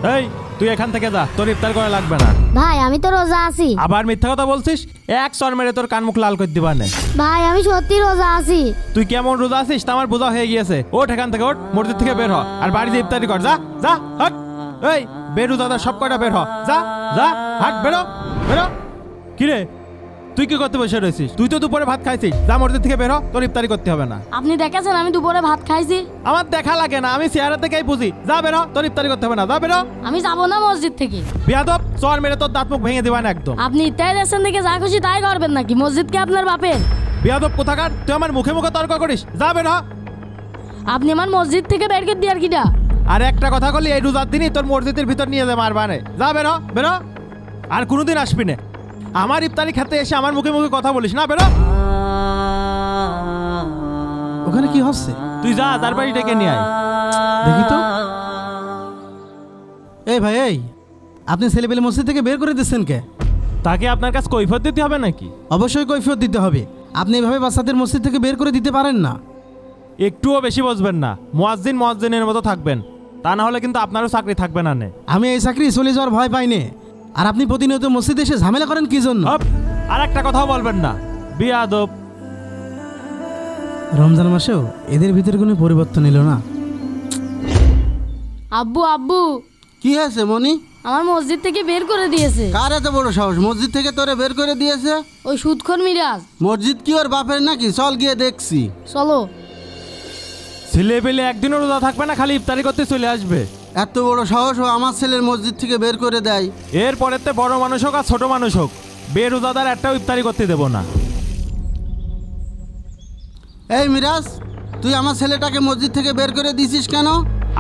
এই তুই এখান থেকে যা, তোর ইফতার করা লাগবে না। ভাই আমি তো রোজা আছি। আবার মিথ্যা কথা বলছিস, এক চর মেরে তোর কান মুখ লাল করে দিবা না। ভাই আমি সত্যি রোজা আছি। তুই কেমন রোজা আছিস তা আমার বোঝা হয়ে গিয়েছে। ওঠ এখান থেকে, ওঠ, মসজিদ থেকে বের হ আর বাড়িতে ইফতারি কর। যা যা হট। এই বেরু দাদা সব কয়টা বের হ, যা যা হাট, বেরো বেরো। কিরে তুই কি করতে বসে রয়েছিস? তুই তো দুপুরে ভাত খাইছিস, যা মসজিদ থেকে বের হ, তোর ইফতারি করতে হবে না। আপনি দেখেছেন আমি দুপুরে ভাত খাইছি? আমার দেখা লাগে না, আমি চেহারা থেকেই বুঝি। যা বের হ, তোর ইফতারি করতে হবে না, যা বেরো। আমি যাবো না মসজিদ থেকে। বিয়াদব, চর মেরে তোর দাঁত মুখ ভেঙে দিবা না একদম। আপনি ইত্যাদি দেশের থেকে যা খুশি তাই করবেন নাকি? মসজিদ কি আপনার বাপের? বিয়াদব কোথাকার, তুই আমার মুখে মুখে তর্ক করিস, যা বের হ। আপনি আমার মসজিদ থেকে বের করে দিয়ে আর কিটা? আর একটা কথা বলি, এই রোজার দিনই তোর মসজিদের ভিতর নিয়ে যা মারবানে। যা বেরো বেরো, আর কোনোদিন আসবি না আমার ইফতারি খেতে এসে আমার মুখে মুখে কথা বলিস না, বেরো। ওখানে কি হচ্ছে? তুই যা, তার বাড়ি ডেকে নিয়ে আয় দেখি তো। এই ভাই, এই আপনি ছেলেপেলে মসজিদ থেকে বের করে দিচ্ছেন কে? তাকে আপনার কাছে কৈফিয়ত দিতে হবে নাকি? অবশ্যই কৈফিয়ত দিতে হবে। আপনি এভাবে বাচ্চাদের মসজিদ থেকে বের করে দিতে পারেন না। একটুও বেশি বসবেন না, মুয়াজ্জিন মুয়াজ্জিনের মতো থাকবেন, তা না হলে কিন্তু আপনারও চাকরি থাকবে না। আমি এই চাকরি চলে যাওয়ার ভয় পাইনি। আর আপনি প্রতিনিয়ত মসজিদে এসে ঝামেলা করেন কি জন্য? আর একটা কথাও বলবেন না, বিয়াদব। রমজান মাসেও এদের ভিতরে কোনো পরিবর্তন এলো না। আব্বু আব্বু, কি হয়েছে মনি? আমার মসজিদ থেকে বের করে দিয়েছে। কার এত বড় সাহস মসজিদ থেকে তোরে বের করে দিয়েছে? ওই সুদখোর মিরাজ। মসজিদ কি ওর বাপের নাকি? চল গিয়ে দেখছি। চলো। ছেলে পেলে একদিনও রোজা থাকবে না, খালি ইফতারি করতে চলে আসবে। এত বড় সাহস ও আমার ছেলের মসজিদ থেকে বের করে দেয়। এরপরেতে বড় মানুষ হোক আর ছোট মানুষ হোক, বেরোজাদার একটাও ইফতারি করতে দেবো না। এই মিরাজ, তুই আমার ছেলেটাকে মসজিদ থেকে বের করে দিছিস কেন?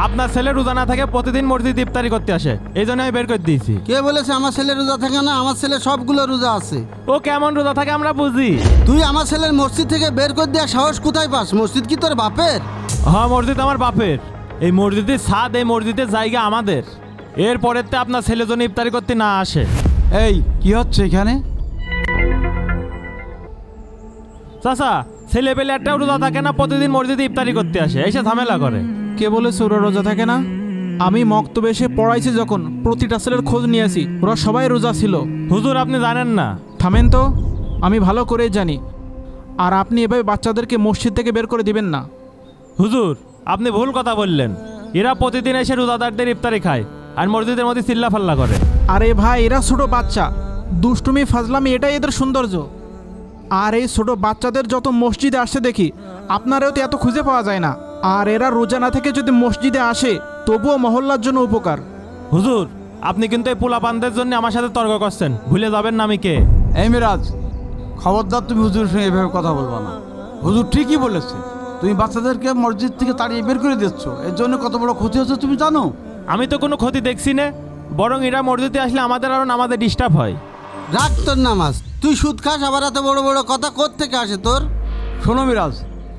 আপনার ছেলে রোজা না থাকে, প্রতিদিন মসজিদ ইফতারি করতে আসে, এই জন্য আমি বের করে দিয়েছি। কে বলেছে আমার ছেলে রোজা থাকে না? আমার ছেলে সবগুলো রোজা আছে। ও কেমন রোজা থাকে আমরা বুঝি। তুই আমার ছেলের মসজিদ থেকে বের করে দেওয়ার সাহস কোথায় পাস? মসজিদ কি তোর বাপের? হ্যাঁ, মসজিদ আমার বাপের। এই মসজিদের ছাদ, এই মসজিদের জায়গা আমাদের। এরপরেতে আপনার ছেলে জন্য ইফতারি করতে না আসে। এই কি হচ্ছে এখানে? চাচা, ছেলে পেলে একটাও রোজা থাকে না, প্রতিদিন মসজিদে ইফতারি করতে আসে, এসে ঝামেলা করে। কে বলেছে ওরা রোজা থাকে না? আমি মক্তবে এসে পড়াইছি যখন, প্রতিটা ছেলের খোঁজ নিয়েছি, ওরা সবাই রোজা ছিল। হুজুর আপনি জানেন না? থামেন তো, আমি ভালো করেই জানি। আর আপনি এভাবে বাচ্চাদেরকে মসজিদ থেকে বের করে দিবেন না। হুজুর আপনি ভুল কথা বললেন। এরা প্রতিদিন এসে রোজাদারদের ইফতারি খায় আর মসজিদের মধ্যে চিল্লা ফাল্লা করে। আরে ভাই, এরা ছোট বাচ্চা, দুষ্টুমি ফাজলামি এটাই এদের সৌন্দর্য। আর এই ছোট বাচ্চাদের যত মসজিদে আসতে দেখি, আপনারাও তো এত খুঁজে পাওয়া যায় না। আর এরা রোজা না থেকে যদি মসজিদে আসে, তবুও মহল্লার জন্য উপকার। হুজুর আপনি কিন্তু এই পোলাপানদের জন্য আমার সাথে তর্ক করছেন, ভুলে যাবেন না আমি কে। এই মিরাজ, খবরদার তুমি হুজুরের সঙ্গে এভাবে কথা বলবা না। হুজুর ঠিকই বলেছে, তুমি বাচ্চাদেরকে মসজিদ থেকে তাড়িয়ে বের করে দিচ্ছ, এর জন্য কত বড় ক্ষতি হচ্ছে তুমি জানো? আমি তো কোনো ক্ষতি দেখছি না, বরং এরা মসজিদে আসলে আমাদের আরো নামাজে ডিস্টার্ব হয়। রাখ তোর নামাজ। তুই সুদ খাস, আবার এত বড় বড় কথা কোত্থেকে আসে তোর? শোনো মিরাজ,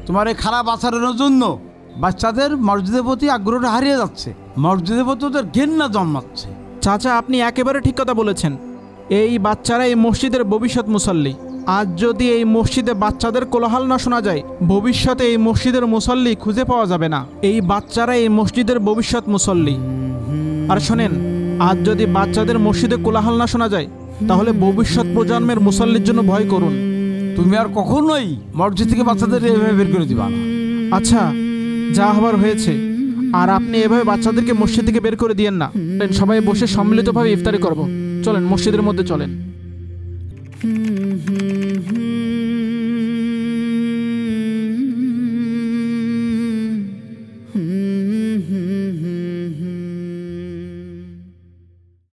তোমার এই খারাপ আচরণের জন্য বাচ্চাদের মসজিদের প্রতি আগ্রহটা হারিয়ে যাচ্ছে, মসজিদের প্রতি ওদের ঘেন্না জন্মাচ্ছে। চাচা, আপনি একেবারে ঠিক কথা বলেছেন। এই বাচ্চারা এই মসজিদের ভবিষ্যৎ মুসল্লি। আজ যদি এই মসজিদে বাচ্চাদের কোলাহল না শোনা যায়, ভবিষ্যতে এই মসজিদের মুসল্লি খুঁজে পাওয়া যাবে না। এই বাচ্চারা এই মসজিদের ভবিষ্যৎ মুসল্লি। আর শোনেন, আজ যদি বাচ্চাদের মসজিদে কোলাহল না শোনা যায়, তাহলে ভবিষ্যৎ প্রজন্মের মুসল্লির জন্য ভয় করুন। তুমি আর কখনোই মসজিদ থেকে বাচ্চাদের এভাবে বের করে দিবা না। আচ্ছা, যা হবার হয়েছে। আর আপনি এভাবে বাচ্চাদেরকে মসজিদ থেকে বের করে দিয়েন না। সবাই বসে সম্মিলিতভাবে ইফতারি করব। চলেন, মসজিদের মধ্যে চলেন।